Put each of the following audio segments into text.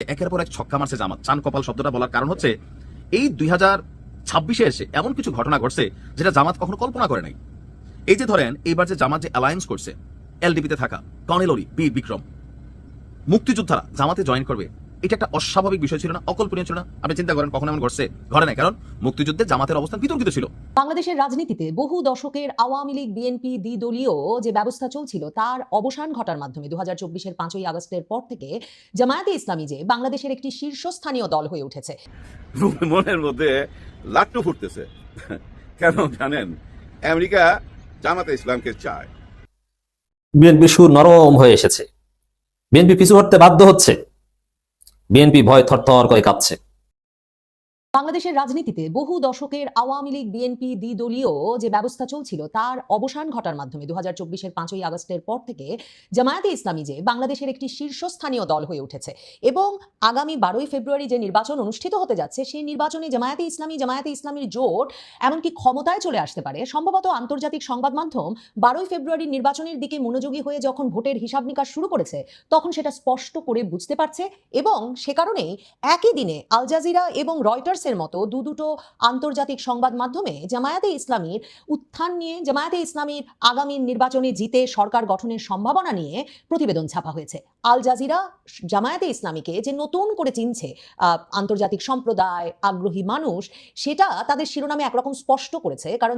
একের পর এক ছক্কা মারছে জামাত। চান কপাল শব্দটা বলার কারণ হচ্ছে এই 2026-এ এসে এমন কিছু ঘটনা ঘটছে যেটা জামাত কখনো কল্পনা করে নাই। এই যে ধরেন এইবার যে জামাত যে অ্যালায়েন্স করছে, এলডিপিতে থাকা কর্নেল বীর বিক্রম, মুক্তিযোদ্ধারা জামাতে জয়েন করবে, এটা একটা অস্বাভাবিক বিষয় ছিল না, অকল্পনীয় ছিল না? আপনি চিন্তা করেন কখন এমন ঘটছে? ঘটে নাই, কারণ মুক্তিযুদ্ধে জামাতের অবস্থান বিতর্কিত ছিল। বাংলাদেশের রাজনীতিতে বহু দশকের আওয়ামী লীগ বিএনপি দ্বিদলীয় যে ব্যবস্থা চলছিল তার অবসান ঘটার মাধ্যমে 2024-এর 5ই আগস্টের পর থেকে জামায়াতে ইসলামী যে বাংলাদেশের একটি শীর্ষস্থানীয় দল হয়ে উঠেছে। মনের মধ্যে লাট্টু ফুটতেছে। কেন জানেন? আমেরিকা জামাতে ইসলামকে চায়। বিএনপি সুর নরম হয়ে এসেছে, বিএনপি পিছু হটতে বাধ্য হচ্ছে, বিএনপি ভয় থরথর করে কাঁপছে। বাংলাদেশের রাজনীতিতে বহু দশকের আওয়ামী লীগ বিএনপি দ্বিদলীয় যে ব্যবস্থা চলছিল তার অবসান ঘটার মাধ্যমে 2024-এর 5ই আগস্টের পর থেকে জামায়াতে ইসলামী যে বাংলাদেশের একটি শীর্ষস্থানীয় দল হয়ে উঠেছে এবং আগামী 12ই ফেব্রুয়ারি যে নির্বাচন অনুষ্ঠিত হতে যাচ্ছে সেই নির্বাচনে জামায়াতে ইসলামীর জোট এমনকি ক্ষমতায় চলে আসতে পারে। সম্ভবত আন্তর্জাতিক সংবাদ মাধ্যম 12ই ফেব্রুয়ারির নির্বাচনের দিকে মনোযোগী হয়ে যখন ভোটের হিসাব নিকাশ শুরু করেছে তখন সেটা স্পষ্ট করে বুঝতে পারছে এবং সে কারণেই একই দিনে আল জাজিরা এবং রয়টার্স এর মতো দুটো আন্তর্জাতিক সংবাদ মাধ্যমে জামায়াতে ইসলামীর উত্থান নিয়ে, জামায়াতে ইসলামীর আগামী নির্বাচনে জিতে সরকার গঠনের সম্ভাবনা নিয়ে প্রতিবেদন ছাপা হয়েছে। আল জাজিরা জামায়াতে ইসলামীকে যে নতুন করে চিনছে আন্তর্জাতিক সম্প্রদায়, আগ্রহী মানুষ, সেটা তাদের শিরোনামে একরকম স্পষ্ট করেছে। কারণ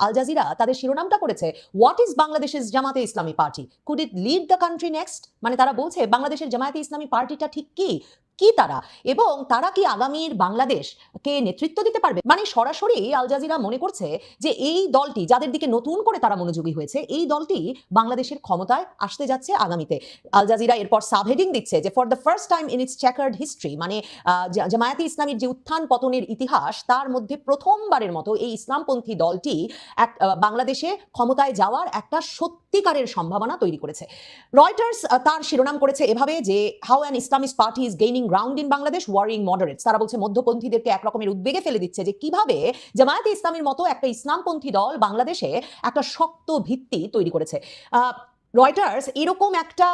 আল জাজিরা তাদের শিরোনামটা করেছে হোয়াট ইজ বাংলাদেশের জামাতে ইসলামী party, could it lead the country next. মানে তারা বলছে বাংলাদেশের জামায়াতে ইসলামী পার্টিটা ঠিক কি তারা, এবং তারা কি আগামীর বাংলাদেশকে নেতৃত্ব দিতে পারবে। মানে সরাসরি আল জাজিরা মনে করছে যে এই দলটি, যাদের দিকে নতুন করে তারা মনোযোগী হয়েছে, এই দলটি বাংলাদেশের ক্ষমতায় আসতে যাচ্ছে আগামীতে। আল জাজিরা এরপর সাবহেডিং দিচ্ছে যে for the first time in it's chequered history, মানে জামায়াতে ইসলামীর যে উত্থান পতনের ইতিহাস তার মধ্যে প্রথমবারের মতো এই ইসলামপন্থী দলটি বাংলাদেশে ক্ষমতায় যাওয়ার একটা সত্যিকারের সম্ভাবনা তৈরি করেছে। রয়টার্স তার শিরোনাম করেছে এভাবে যে how an Islamist party is gaining ground in Bangladesh worrying moderates. তারা বলছে মধ্যপন্থীদেরকে একরকমের উদ্বেগে ফেলে দিচ্ছে যে কিভাবে জামায়াতে ইসলামীর মতো একটা ইসলামপন্থী দল বাংলাদেশে একটা শক্ত ভিত্তি তৈরি করেছে। রয়টার্স এরকম একটা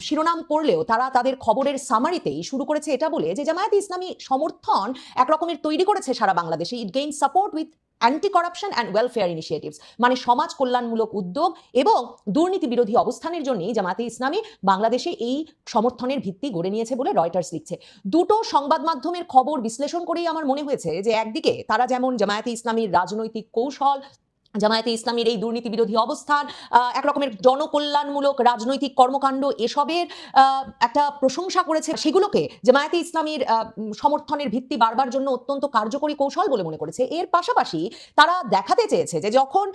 শিরোনাম করলেও তারা তাদের খবরের সামারিতেই শুরু করেছে এটা বলে যে জামায়াতে ইসলামী সমর্থন একরকমের তৈরি করেছে সারা বাংলাদেশে। It gain support with anti corruption and welfare initiatives, মানে সমাজ কল্যাণমূলক উদ্যোগ এবং দুর্নীতি বিরোধী অবস্থানের জন্যই জামায়াতে ইসলামী বাংলাদেশে এই সমর্থনের ভিত্তি গড়ে নিয়েছে বলে রয়টার্স লিখছে। দুটো সংবাদ মাধ্যমের খবর বিশ্লেষণ করেই আমার মনে হয়েছে যে একদিকে তারা যেমন জামায়াতে ইসলামীর রাজনৈতিক কৌশল, জামায়াতে ইসলামীর এই দুর্নীতি বিরোধী অবস্থান, একরকমের জনকল্যাণমূলক রাজনৈতিক কর্মকাণ্ড, এসবের একটা প্রশংসা করেছে, সেগুলোকে জামায়াতে ইসলামীর সমর্থনের ভিত্তি বাড়বার জন্য অত্যন্ত কার্যকরী কৌশল বলে মনে করেছে। এর পাশাপাশি তারা দেখাতে চেয়েছে যে যখন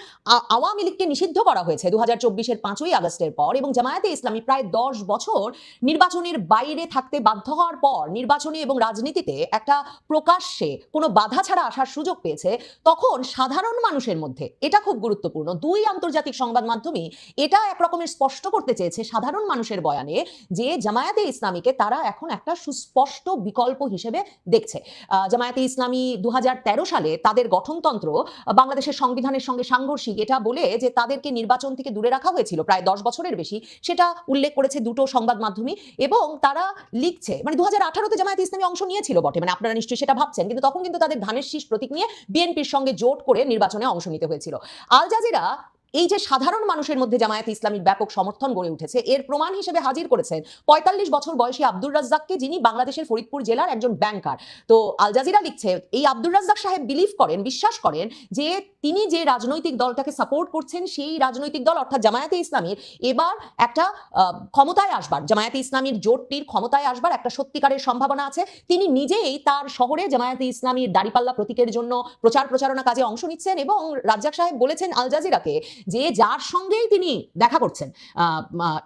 আওয়ামী লীগকে নিষিদ্ধ করা হয়েছে 2024-এর 5ই আগস্টের পর এবং জামায়াতে ইসলামী প্রায় 10 বছর নির্বাচনের বাইরে থাকতে বাধ্য হওয়ার পর নির্বাচনে এবং রাজনীতিতে একটা প্রকাশ্যে কোনো বাধা ছাড়া আসার সুযোগ পেয়েছে, তখন সাধারণ মানুষের মধ্যে, এটা খুব গুরুত্বপূর্ণ, দুই আন্তর্জাতিক সংবাদ মাধ্যমে এটা একরকমের স্পষ্ট করতে চেয়েছে সাধারণ মানুষের বয়ানে যে জামায়াতে ইসলামীকে তারা এখন একটা সুস্পষ্ট বিকল্প হিসেবে দেখছে। জামায়াতে ইসলামী 2013 সালে তাদের গঠনতন্ত্র বাংলাদেশের সংবিধানের সঙ্গে সাংঘর্ষিক এটা বলে যে তাদেরকে নির্বাচন থেকে দূরে রাখা হয়েছিল প্রায় 10 বছরের বেশি, সেটা উল্লেখ করেছে দুটো সংবাদ মাধ্যমে। এবং তারা লিখছে মানে 2018-তে জামায়াতে ইসলামী অংশ নিয়েছিল বটে, মানে আপনারা নিশ্চয়ই সেটা ভাবছেন, কিন্তু তখন কিন্তু তাদের ধানের শীষ প্রতীক নিয়ে বিএনপির সঙ্গে জোট করে নির্বাচনে অংশ নিতে হয়েছিল। আল জাজিরা এই যে সাধারণ মানুষের মধ্যে জামায়াতে ইসলামীর ব্যাপক সমর্থন গড়ে উঠেছে এর প্রমাণ হিসেবে হাজির করেছেন 45 বছর বয়সী আব্দুর রাজ্জাককে, যিনি বাংলাদেশের ফরিদপুর জেলার একজন ব্যাংকার। তো আল জাজিরা লিখছে এই আব্দুর রাজ্জাক সাহেব বিশ্বাস করেন যে তিনি যে রাজনৈতিক দলটাকে সাপোর্ট করছেন সেই রাজনৈতিক দল অর্থাৎ জামায়াতে ইসলামীর এবার একটা ক্ষমতায় আসবার, জামায়াতে ইসলামীর জোটটির ক্ষমতায় আসবার একটা সত্যিকারের সম্ভাবনা আছে। তিনি নিজেই তার শহরে জামায়াতে ইসলামীর দাড়িপাল্লা প্রতীকের জন্য প্রচারণা কাজে অংশ নিচ্ছেন এবং রাজ্জাক সাহেব বলেছেন আল জাজিরাকে যে যার সঙ্গেই তিনি দেখা করছেন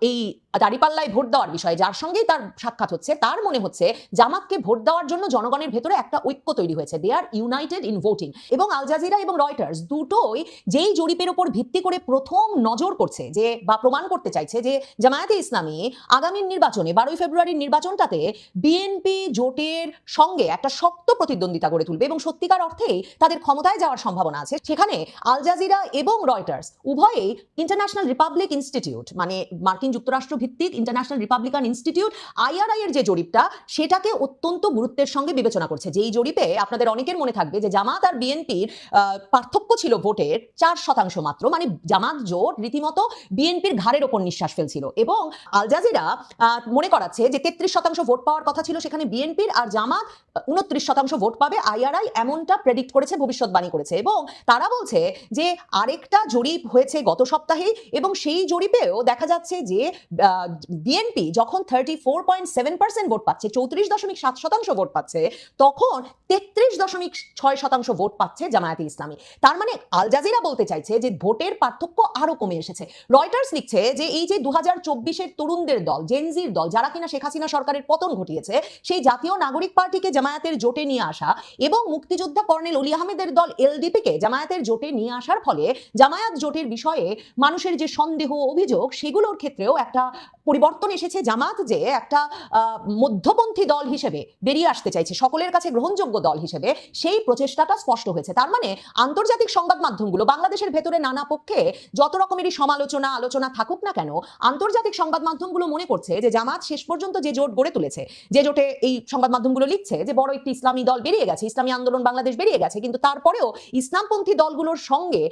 এই দাড়িপাল্লায় ভোট দেওয়ার বিষয়ে, যার সঙ্গেই তার সাক্ষাৎ হচ্ছে, তার মনে হচ্ছে জামাতকে ভোট দেওয়ার জন্য জনগণের ভেতরে একটা ঐক্য তৈরি হয়েছে, দে আর ইউনাইটেড ইন ভোটিং। এবং আল জাজিরা এবং রয়টার্স দুটোই যেই জরিপের উপর ভিত্তি করে প্রথম নজর করছে যে বা প্রমাণ করতে চাইছে যে জামায়াতে ইসলামী আগামী নির্বাচনে 12ই ফেব্রুয়ারির নির্বাচনটাতে বিএনপি জোটের সঙ্গে একটা শক্ত প্রতিদ্বন্দ্বিতা গড়ে তুলবে এবং সত্যিকার অর্থেই তাদের ক্ষমতায় যাওয়ার সম্ভাবনা আছে, সেখানে আল জাজিরা এবং রয়টার্স উভয়েই ইন্টারন্যাশনাল রিপাবলিক ইনস্টিটিউট, মানে মার্কিন যুক্তরাষ্ট্র ভিত্তিক ইন্টারন্যাশনাল রিপাবলিকান ইনস্টিটিউট IRI এর যে জরিপটা সেটাকে অত্যন্ত গুরুত্বের সঙ্গে বিবেচনা করছে। যেই জরিপে আপনাদের অনেকের মনে থাকবে যে জামাত আর বিএনপির পার্থক্য ছিল ভোটের 4% মাত্র, মানে জামাত জোট রীতিমতো বিএনপির ঘাড়ের ওপর নিঃশ্বাস ফেলছিল, এবং আল জাজিরা মনে করাচ্ছে যে 33% ভোট পাওয়ার কথা ছিল সেখানে বিএনপির, আর জামাত 29% ভোট পাবে। IRI এমনটা প্রেডিক্ট করেছে, ভবিষ্যৎবাণী করেছে। এবং তারা বলছে যে আরেকটা জরিপ হয়েছে গত সপ্তাহে, এবং সেই জরিপেও দেখা যাচ্ছে যে বিএনপি যখন 34.7% ভোট পাচ্ছে, 34.7% ভোট পাচ্ছে, তখন 33.6% ভোট পাচ্ছে জামায়াতে ইসলামী। তার মানে আল জাজিরা বলতে চাইছে যে ভোটের পার্থক্য আরো কমে এসেছে। রয়টার্স লিখছে যে এই যে 2024-এর তরুণদের দল, জেনজির দল, যারা কিনা শেখ হাসিনা সরকারের পতন ঘটিয়েছে, সেই জাতীয় নাগরিক পার্টিকে জামায়াতের জোটে নিয়ে আসা এবং মুক্তিযোদ্ধা কর্নেল অলি আহমেদের দল LDP-কে জামায়াতের জোটে নিয়ে আসার ফলে জামায়াত জোটের বিষয়ে মানুষের যে সন্দেহ, অভিযোগ, সেগুলোর ক্ষেত্রেও একটা পরিবর্তন এসেছে। জামাত যে একটা মধ্যপন্থী দল হিসেবে বেরিয়ে আসতে চাইছে, সকলের কাছে গ্রহণযোগ্য দল হিসেবে, সেই প্রচেষ্টাটা স্পষ্ট হয়েছে। তার মানে আন্তর্জাতিক সংবাদ মাধ্যমগুলো, বাংলাদেশের ভেতরে নানা পক্ষে যত রকমেরই সমালোচনা আলোচনা থাকুক না কেন, আন্তর্জাতিক সংবাদ মাধ্যমগুলো মনে করছে যে জামাত শেষ পর্যন্ত যে জোট গড়ে তুলেছে, যে জোটে এই সংবাদ মাধ্যমগুলো লিখছে যে বড় একটি ইসলামী দল বেরিয়ে গেছে, ইসলামী আন্দোলন বাংলাদেশ বেরিয়ে গেছে, কিন্তু তারপরেও ইসলামপন্থী দলগুলোর সঙ্গে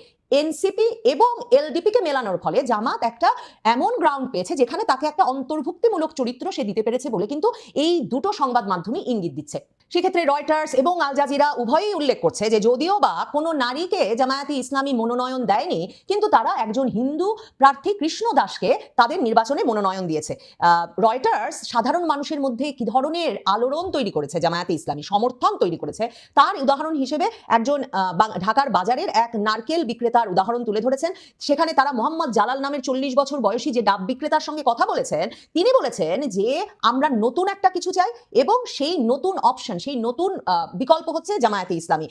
এনসিপি এবং LDP-কে মেলানোর ফলে জামাত একটা এমন গ্রাউন্ড পেয়েছে যেখানে তাকে একটা অন্তর্ভুক্তিমূলক চরিত্র সে দিতে পেরেছে বলে কিন্তু এই দুটো সংবাদ মাধ্যমই ইঙ্গিত দিচ্ছে। সেক্ষেত্রে রয়টার্স এবং আল জাজিরা উভয়ই উল্লেখ করছে যে যদিও বা কোনো নারীকে জামায়াতে ইসলামী মনোনয়ন দেয়নি, কিন্তু তারা একজন হিন্দু প্রার্থী কৃষ্ণ দাসকে তাদের নির্বাচনে মনোনয়ন দিয়েছে। রয়টার্স সাধারণ মানুষের মধ্যে কি ধরনের আলোড়ন তৈরি করেছে জামায়াতে ইসলামী, সমর্থন তৈরি করেছে, তার উদাহরণ হিসেবে একজন ঢাকার বাজারের এক নারকেল বিক্রেতার উদাহরণ তুলে ধরেছেন। সেখানে তারা মোহাম্মদ জালাল নামের 40 বছর বয়সী যে ডাব বিক্রেতার সঙ্গে কথা বলেছেন, তিনি বলেছেন যে আমরা নতুন একটা কিছু চাই, এবং সেই নতুন অপশন, সেই নতুন বিকল্প হচ্ছে জামায়াতে ইসলামী।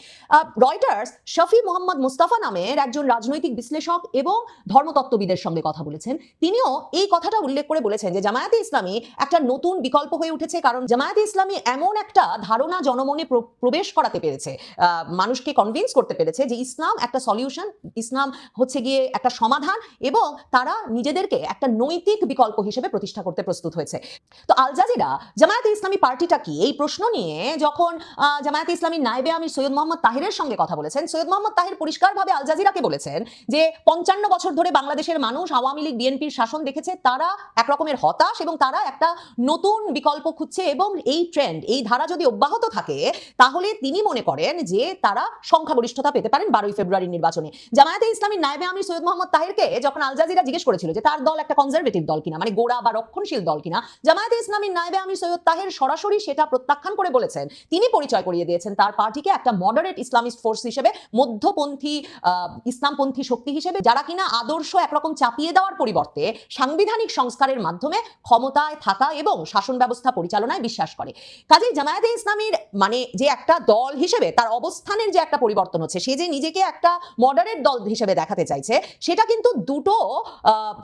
রয়টার্স শফি মোহাম্মদ মুস্তাফা নামের একজন রাজনৈতিক বিশ্লেষক এবং ধর্মতত্ত্ববিদের সঙ্গে কথা বলেছেন। তিনিও এই কথাটা উল্লেখ করে বলেছেন যে জামায়াতে ইসলামী একটা নতুন বিকল্প হয়ে উঠেছে, কারণ জামায়াতে ইসলামী এমন একটা ধারণা জনমনে প্রবেশ করাতে পেরেছে, মানুষকে কনভিন্স করতে পেরেছে যে ইসলাম একটা সলিউশন, ইসলাম হচ্ছে গিয়ে একটা সমাধান, এবং তারা নিজেদেরকে একটা নৈতিক বিকল্প হিসেবে প্রতিষ্ঠা করতে প্রস্তুত হয়েছে। তো আল জাজিরা জামায়াতে ইসলামী পার্টিটা কি, এই প্রশ্ন নিয়ে যখন জামায়াতে ইসলামীর নায়েবে আমির সৈয়দ মোহাম্মদ তাহিরের সঙ্গে কথা বলেছেন, সৈয়দ মোহাম্মদ তাহির পরিষ্কারভাবে আল জাজিরাকে বলেছেন যে 55 বছর ধরে বাংলাদেশের মানুষ আওয়ামী লীগ বিএনপির শাসন দেখেছে, তারা একরকমের হতাশ এবং তারা একটা নতুন বিকল্প খুঁজছে, এবং এই ট্রেন্ড, এই ধারা যদি অব্যাহত থাকে তাহলে তিনি মনে করেন যে তারা সংখ্যাগরিষ্ঠতা পেতে পারেন 12ই ফেব্রুয়ারির নির্বাচনে। জামায়াতে ইসলামীর নায়েবে আমির সৈয়দ মোহাম্মদ তাহিরকে যখন আল জাজিরা জিজ্ঞেস করেছিল যে তার দল একটা কনজারভেটিভ দল কিনা, মানে গোড়া বা রক্ষণশীল দল কিনা, জামায়াতে ইসলামীর নায়েবে আমির সৈয়দ তাহির সরাসরি সেটা প্রত্যাখ্যান করে বলেছেন, তিনি পরিচয় করিয়ে দিয়েছেন তার পার্টিকে একটা মডারেট ইসলামিস্ট ফোর্স হিসেবে, মধ্যপন্থী ইসলামপন্থী শক্তি হিসেবে, যারা কিনা আদর্শ একরকম চাপিয়ে দেওয়ার পরিবর্তে সাংবিধানিক সংস্কারের মাধ্যমে ক্ষমতায় থাকা এবং শাসন ব্যবস্থা পরিচালনায় বিশ্বাস করে। কাজেই জামায়াতে ইসলামীর মানে যে একটা দল হিসেবে তার অবস্থানের যে একটা পরিবর্তন হচ্ছে, সে যে নিজেকে একটা মডারেট দল হিসেবে দেখাতে চাইছে, সেটা কিন্তু দুটো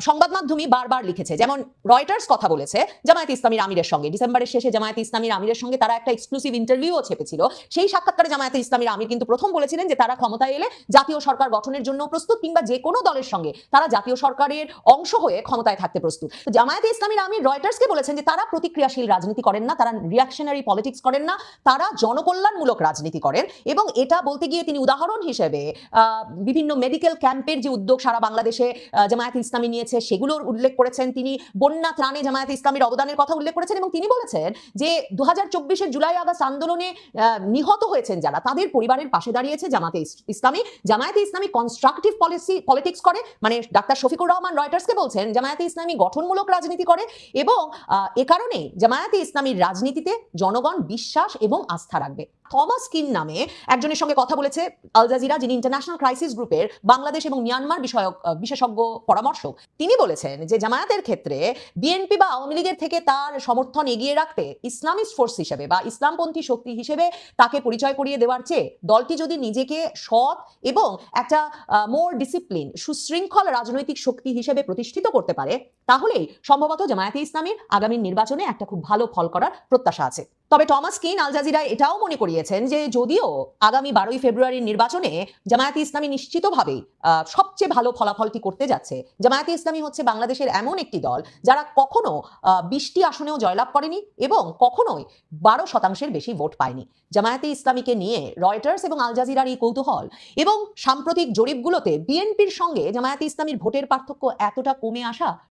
সংবাদ মাধ্যমই বারবার লিখেছে। যেমন রয়টার্স কথা বলেছে জামায়াতে ইসলামীর আমিরের সঙ্গে, ডিসেম্বরের শেষে জামায়াতে ইসলামীর আমিরের সঙ্গে তারা একটা এক্সক্লুসিভ ইন্টারভিউও ছেপেছিল। সেই সাক্ষাৎকারে জামায়াতে ইসলামীর আমির কিন্তু প্রথম বলেছিলেন যে তারা ক্ষমতায় এলে জাতীয় সরকার গঠনের জন্য প্রস্তুত, কিংবা যে কোনো দলের সঙ্গে তারা জাতীয় সরকারের অংশ হয়ে ক্ষমতায় থাকতে প্রস্তুত। জামায়াতে ইসলামীর আমির রয়টার্সকে বলেছেন যে তারা প্রতিক্রিয়াশীল রাজনীতি করেন না, তারা রিঅ্যাকশনারি পলিটিক্স করেন না, তারা জনকল্যাণমূলক রাজনীতি করেন। এবং এটা বলতে গিয়ে তিনি উদাহরণ হিসেবে বিভিন্ন মেডিকেল ক্যাম্পের যে উদ্যোগ সারা বাংলাদেশে জামায়াতে ইসলামী নিয়েছে সেগুলোর উল্লেখ করেছেন, তিনি বন্যা ত্রাণে জামায়াতে ইসলামীর অবদানের কথা উল্লেখ করেছেন, এবং তিনি বলেছেন যে 2024-এর জুলাই আগস্ট আন্দোলনে নিহত হয়েছেন যারা, তাদের পরিবারের পাশে দাঁড়িয়েছে জামায়াতে ইসলামী। জামায়াতে ইসলামী কনস্ট্রাকটিভ পলিটিক্স করে, মানে ডাক্তার শফিকুর রহমান রয়টার্সকে বলছেন জামায়াতে ইসলামী গঠনমূলক রাজনীতি করে, এবং এ কারণে জামায়াতে ইসলামীর রাজনীতিতে জনগণ বিশ্বাস এবং আস্থা রাখবে। থমাস কিন নামে একজনের সঙ্গে কথা বলেছে আল জাজিরা, যিনি ইন্টারন্যাশনাল ক্রাইসিস গ্রুপের বাংলাদেশ এবং মিয়ানমার বিষয়ক বিশেষজ্ঞ পরামর্শক। তিনি বলেছেন যে জামায়াতের ক্ষেত্রে বিএনপি বা আওয়ামী লীগের থেকে তার সমর্থন এগিয়ে রাখতে ইসলামিস্ট ফোর্স হিসেবে বা ইসলামপন্থী শক্তি হিসেবে তাকে পরিচয় করিয়ে দেওয়ার চেয়ে দলটি যদি নিজেকে সৎ এবং একটা মোর ডিসিপ্লিন, সুশৃঙ্খল রাজনৈতিক শক্তি হিসেবে প্রতিষ্ঠিত করতে পারে, তাহলেই সম্ভবত জামায়াতে ইসলামীর আগামী নির্বাচনে একটা খুব ভালো ফল করার প্রত্যাশা আছে। তবে টমাস কিন আল জাজিরায় এটাও মনে করিয়েছেন যে যদিও আগামী 12ই ফেব্রুয়ারির নির্বাচনে জামায়াতে ইসলামী নিশ্চিতভাবেই সবচেয়ে ভালো ফলাফলটি করতে যাচ্ছে, জামায়াতে ইসলামী হচ্ছে বাংলাদেশের এমন একটি দল যারা কখনো 20টি আসনেও জয়লাভ করেনি এবং কখনোই 12% বেশি ভোট পায়নি। জামায়াতে ইসলামীকে নিয়ে রয়টার্স এবং আল জাজিরার এই কৌতূহল এবং সাম্প্রতিক জরিপগুলোতে বিএনপির সঙ্গে জামায়াতে ইসলামীর ভোটের পার্থক্য এতটা কমে আসা